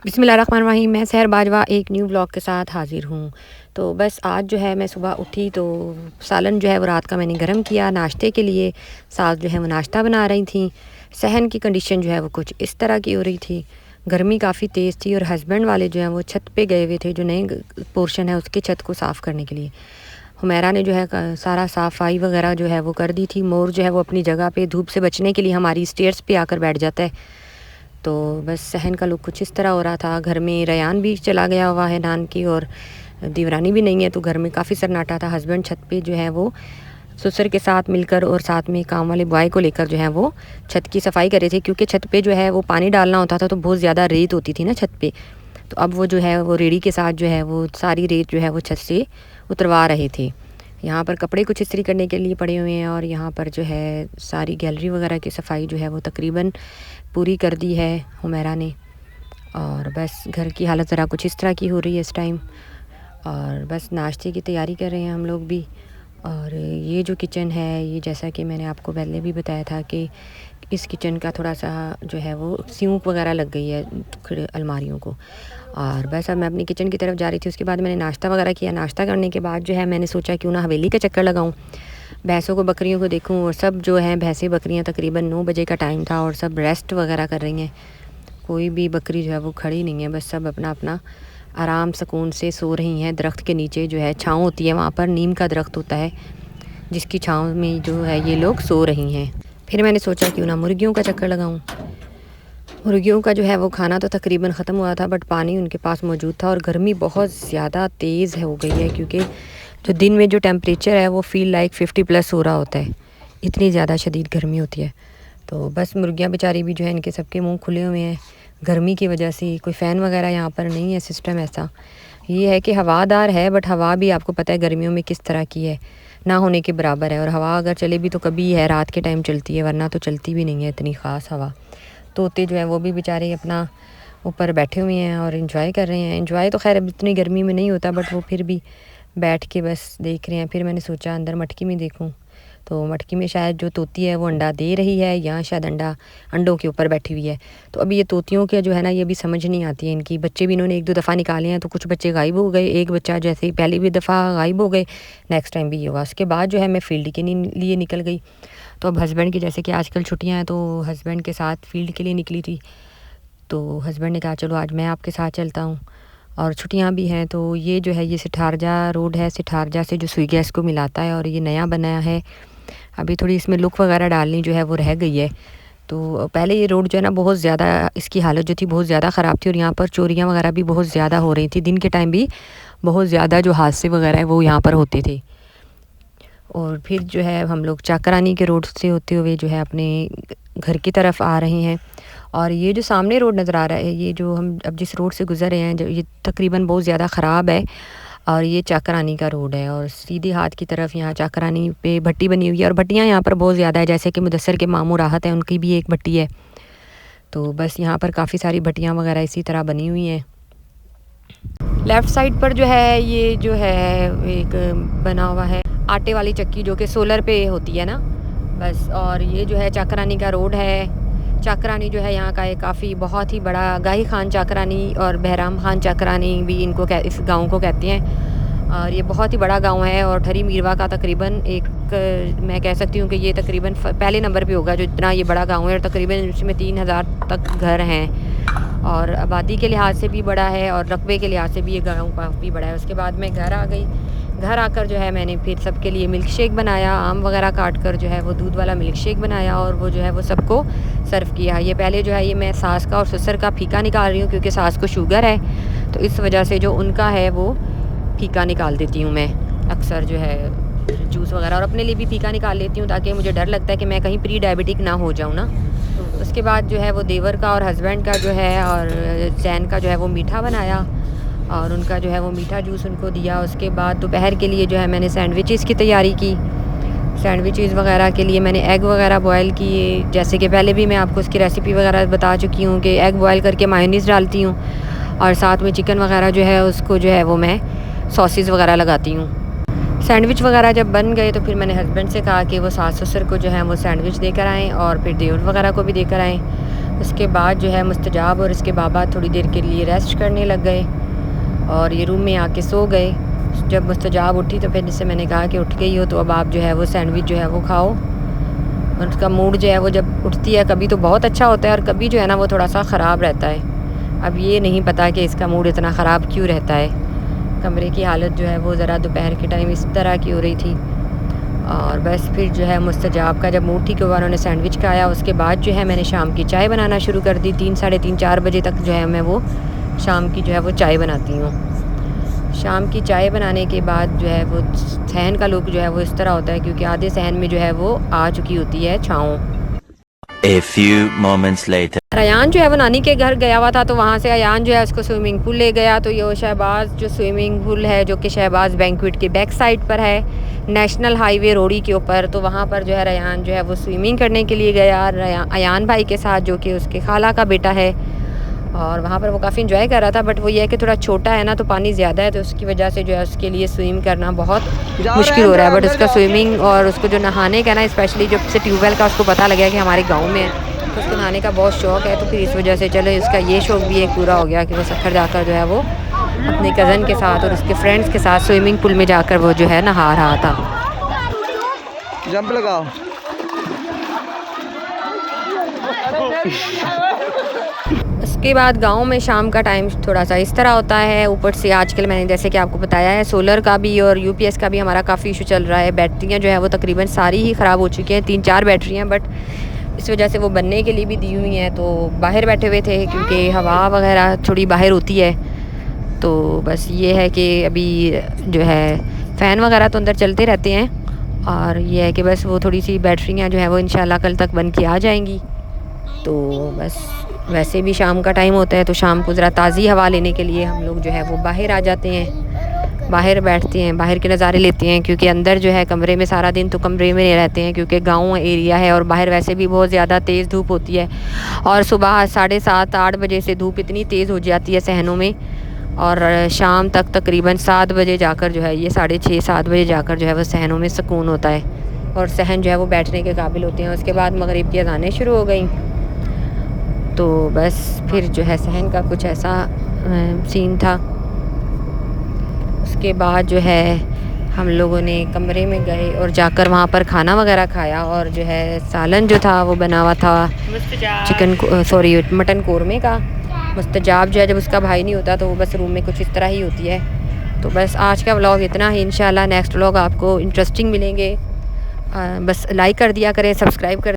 बिस्मिल्लाहिर्रहमानिर्रहीम। मैं सहर बाजवा एक न्यू ब्लॉग के साथ हाज़िर हूँ। तो बस आज जो है मैं सुबह उठी तो सालन जो है वो रात का मैंने गरम किया नाश्ते के लिए। सास जो है वो नाश्ता बना रही थी। सहन की कंडीशन जो है वो कुछ इस तरह की हो रही थी। गर्मी काफ़ी तेज़ थी और हस्बैंड वाले जो हैं वो छत पे गए हुए थे, जो नए पोर्शन है उसके छत को साफ़ करने के लिए। हुमैरा ने जो है सारा सफाई वगैरह जो है वो कर दी थी। मोर जो है वो अपनी जगह पे धूप से बचने के लिए हमारी स्टेयर्स पे आकर बैठ जाता है। तो बस सहन का लुक कुछ इस तरह हो रहा था। घर में रयान भी चला गया हुआ है नान की, और दीवरानी भी नहीं है, तो घर में काफ़ी सन्नाटा था। हस्बैंड छत पे जो है वो ससुर के साथ मिलकर और साथ में काम वाले बॉय को लेकर जो है वो छत की सफाई कर रहे थे, क्योंकि छत पे जो है वो पानी डालना होता था तो बहुत ज़्यादा रेत होती थी ना छत पे। तो अब वो जो है वो रेड़ी के साथ जो है वो सारी रेत जो है वो छत से उतरवा रहे थे। यहाँ पर कपड़े कुछ इस्त्री करने के लिए पड़े हुए हैं, और यहाँ पर जो है सारी गैलरी वगैरह की सफाई जो है वो तकरीबन पूरी कर दी है हुमैरा ने। और बस घर की हालत ज़रा कुछ इस तरह की हो रही है इस टाइम, और बस नाश्ते की तैयारी कर रहे हैं हम लोग भी। और ये जो किचन है, ये जैसा कि मैंने आपको पहले भी बताया था कि इस किचन का थोड़ा सा जो है वो सिंक वगैरह लग गई है अलमारियों को। और बस अब मैं अपनी किचन की तरफ जा रही थी। उसके बाद मैंने नाश्ता वगैरह किया। नाश्ता करने के बाद जो है मैंने सोचा क्यों ना हवेली का चक्कर लगाऊं, भैंसों को बकरियों को देखूं। और सब जो है भैंसें बकरियां तकरीबन 9 बजे का टाइम था और सब रेस्ट वगैरह कर रही हैं। कोई भी बकरी जो है वो खड़ी नहीं है, बस सब अपना अपना आराम सुकून से सो रही हैं। दरख्त के नीचे जो है छाँव होती है, वहाँ पर नीम का दरख्त होता है जिसकी छाँव में जो है ये लोग सो रही हैं। फिर मैंने सोचा क्यों ना मुर्गियों का चक्कर लगाऊं। मुर्गियों का जो है वो खाना तो तकरीबन ख़त्म हुआ था, बट पानी उनके पास मौजूद था। और गर्मी बहुत ज़्यादा तेज़ हो गई है, क्योंकि जो दिन में जो टेम्परेचर है वो फ़ील लाइक 50+ हो रहा होता है। इतनी ज़्यादा शदीद गर्मी होती है। तो बस मुर्गियाँ बेचारी भी जो है इनके सबके मुंह खुले हुए हैं गर्मी की वजह से। कोई फ़ैन वगैरह यहाँ पर नहीं है सिस्टम ऐसा। ये है कि हवादार है, बट हवा भी आपको पता है गर्मियों में किस तरह की है, ना होने के बराबर है। और हवा अगर चले भी तो कभी है रात के टाइम चलती है, वरना तो चलती भी नहीं है इतनी ख़ास हवा। तोते जो हैं वो भी बेचारे अपना ऊपर बैठे हुए हैं और इन्जॉय कर रहे हैं। इन्जॉय तो खैर अब इतनी गर्मी में नहीं होता, बट वो फिर भी बैठ के बस देख रहे हैं। फिर मैंने सोचा अंदर मटकी में देखूं, तो मटकी में शायद जो तोती है वो अंडा दे रही है, या शायद अंडों के ऊपर बैठी हुई है। तो अभी ये तोतियों के जो है ना ये भी समझ नहीं आती है इनकी। बच्चे भी इन्होंने 1-2 दफ़ा निकाले हैं, तो कुछ बच्चे गायब हो गए। एक बच्चा जैसे ही पहली भी दफ़ा गायब हो गए, नेक्स्ट टाइम भी ये हुआ। उसके बाद जो है मैं फील्ड के लिए निकल गई। तो अब हस्बैंड की, जैसे कि आजकल छुट्टियां हैं, तो हस्बैंड के साथ फील्ड के लिए निकली थी। तो हस्बैंड ने कहा चलो आज मैं आपके साथ चलता हूँ, और छुट्टियां भी हैं। तो ये जो है ये सिठारजा रोड है, सिठारजा से जो सुई गैस को मिलाता है, और ये नया बनाया है। अभी थोड़ी इसमें लुक वगैरह डालनी जो है वो रह गई है। तो पहले ये रोड जो है ना बहुत ज़्यादा, इसकी हालत जो थी बहुत ज़्यादा ख़राब थी, और यहाँ पर चोरियाँ वगैरह भी बहुत ज़्यादा हो रही थी। दिन के टाइम भी बहुत ज़्यादा जो हादसे वगैरह है वो यहाँ पर होते थे। और फिर जो है हम लोग चाकरानी के रोड से होते हुए जो है अपने घर की तरफ आ रहे हैं। और ये जो सामने रोड नज़र आ रहा है, ये जो हम अब जिस रोड से गुज़र रहे हैं, जो ये तकरीबन बहुत ज़्यादा ख़राब है। और ये चाकरानी का रोड है, और सीधे हाथ की तरफ यहाँ चाकरानी पे भट्टी बनी हुई है। और भट्टियाँ यहाँ पर बहुत ज़्यादा है, जैसे कि मुदस्सर के मामू राहत है उनकी भी एक भट्टी है। तो बस यहाँ पर काफ़ी सारी भट्टियाँ वगैरह इसी तरह बनी हुई हैं। लेफ़्ट साइड पर जो है ये जो है एक बना हुआ है आटे वाली चक्की, जो कि सोलर पे होती है ना बस। और ये जो है चाकरानी का रोड है। चाकरानी जो है यहाँ का एक काफ़ी बहुत ही बड़ा, गाही खान चाकरानी और बहराम खान चाकरानी भी इनको इस गांव को कहते हैं। और ये बहुत ही बड़ा गांव है, और ठरी मीरवा का तकरीबन मैं कह सकती हूँ कि ये तकरीबन पहले नंबर पे होगा जो इतना ये बड़ा गांव है। और तकरीबन इसमें 3000 तक घर हैं, और आबादी के लिहाज से भी बड़ा है, और रकबे के लिहाज से भी ये गाँव काफ़ी बड़ा है। उसके बाद मैं घर आ गई। घर आकर जो है मैंने फिर सबके लिए मिल्क शेक बनाया, आम वगैरह काट कर जो है वो दूध वाला मिल्क शेक बनाया, और वो जो है वो सबको सर्व किया। ये पहले जो है ये मैं सास का और ससुर का फीका निकाल रही हूँ, क्योंकि सास को शुगर है, तो इस वजह से जो उनका है वो फीका निकाल देती हूँ मैं अक्सर जो है जूस वगैरह। और अपने लिए भी फीका निकाल लेती हूँ, ताकि मुझे डर लगता है कि मैं कहीं प्री डायबिटिक ना हो जाऊँ ना। तो उसके बाद जो है वो देवर का और हस्बैंड का जो है और जैन का जो है वो मीठा बनाया, और उनका जो है वो मीठा जूस उनको दिया। उसके बाद दोपहर के लिए जो है मैंने सैंडविचेस की तैयारी की। सैंडविचेस वगैरह के लिए मैंने एग वगैरह बॉयल किए, जैसे कि पहले भी मैं आपको उसकी रेसिपी वगैरह बता चुकी हूँ कि एग बॉयल करके मायोनीज़ डालती हूँ, और साथ में चिकन वगैरह जो है उसको जो है वो मैं सॉसेस वगैरह लगाती हूँ। सैंडविच वगैरह जब बन गए तो फिर मैंने हस्बैंड से कहा कि वो सास ससुर को जो है वो सैंडविच देकर आएँ, और फिर देवर वगैरह को भी देकर आएँ। उसके बाद जो है मुस्तजाब और इसके बाबा थोड़ी देर के लिए रेस्ट करने लग गए और ये रूम में आके सो गए। जब मुस्तजाब उठी तो फिर जिससे मैंने कहा कि उठ गई हो तो अब आप जो है वो सैंडविच जो है वो खाओ। और उसका मूड जो है वो जब उठती है कभी तो बहुत अच्छा होता है और कभी जो है ना वो थोड़ा सा ख़राब रहता है। अब ये नहीं पता कि इसका मूड इतना ख़राब क्यों रहता है। कमरे की हालत जो है वो ज़रा दोपहर के टाइम इस तरह की हो रही थी। और बस फिर जो है मुस्तजाब का जब मूड ठीक हुआ उन्होंने सैंडविच खाया। उसके बाद जो है मैंने शाम की चाय बनाना शुरू कर दी। 3 साढ़े 3 4 बजे तक जो है मैं वो शाम की जो है वो चाय बनाती हूँ। शाम की चाय बनाने के बाद जो है वो सहन का लुक जो है वो इस तरह होता है क्योंकि आधे सहन में जो है वो आ चुकी होती है छाँव। A few moments later. Ayan जो है वो नानी के घर गया हुआ था तो वहाँ से अयान जो है उसको स्विमिंग पूल ले गया। तो ये शहबाज जो स्विमिंग पूल है जो कि शहबाज बैंक्वेट के बैक साइड पर है, नेशनल हाईवे रोड़ी के ऊपर, तो वहाँ पर जो है अयान जो है वो स्विमिंग करने के लिए गया अयान भाई के साथ जो कि उसके खाला का बेटा है। और वहाँ पर वो काफ़ी इंजॉय कर रहा था, बट वो ये है कि थोड़ा छोटा है ना तो पानी ज़्यादा है तो उसकी वजह से जो है उसके लिए स्विम करना बहुत मुश्किल हो रहा है। बट उसका स्विमिंग और उसको जो नहाने का ना स्पेशली जब से ट्यूबवेल का उसको पता लगा कि हमारे गाँव में है तो उसको नहाने का बहुत शौक़ है। तो फिर इस वजह से चलो इसका ये शौक़ भी एक पूरा हो गया कि वो सखर जाकर जो है वो अपने कज़न के साथ और उसके फ्रेंड्स के साथ स्विमिंग पूल में जाकर वो जो है नहा रहा था। जंप लगाओ। उसके बाद गांव में शाम का टाइम थोड़ा सा इस तरह होता है। ऊपर से आजकल मैंने जैसे कि आपको बताया है सोलर का भी और यूपीएस का भी हमारा काफ़ी इशू चल रहा है। बैटरियां जो है वो तकरीबन सारी ही ख़राब हो चुकी हैं, 3-4 बैटरियां, बट इस वजह से वो बनने के लिए भी दी हुई हैं। तो बाहर बैठे हुए थे क्योंकि हवा वगैरह थोड़ी बाहर होती है। तो बस ये है कि अभी जो है फ़ैन वगैरह तो अंदर चलते रहते हैं और ये है कि बस वो थोड़ी सी बैटरियाँ जो है वो इंशाल्लाह कल तक बन के आ जाएंगी। तो बस वैसे भी शाम का टाइम होता है तो शाम को ज़रा ताज़ी हवा लेने के लिए हम लोग जो है वो बाहर आ जाते हैं, बाहर बैठते हैं, बाहर के नज़ारे लेते हैं क्योंकि अंदर जो है कमरे में सारा दिन तो कमरे में नहीं रहते हैं क्योंकि गांव एरिया है और बाहर वैसे भी बहुत ज़्यादा तेज़ धूप होती है। और सुबह 7:30-8 बजे से धूप इतनी तेज़ हो जाती है सहनों में और शाम तक तकरीबन 7 बजे जाकर जो है ये 6:30-7 बजे जाकर जो है वो सहनों में सुकून होता है और सहन जो है वो बैठने के काबिल होते हैं। उसके बाद मगरिब की अज़ानें शुरू हो गई तो बस फिर जो है सहन का कुछ ऐसा सीन था। उसके बाद जो है हम लोगों ने कमरे में गए और जाकर वहाँ पर खाना वगैरह खाया और जो है सालन जो था वो बना हुआ था मटन कौरमे का। मुस्तजाब जो है जब उसका भाई नहीं होता तो वो बस रूम में कुछ इस तरह ही होती है। तो बस आज का व्लॉग इतना ही। इंशाल्लाह नेक्स्ट व्लॉग आपको इंटरेस्टिंग मिलेंगे। बस लाइक कर दिया करें, सब्सक्राइब कर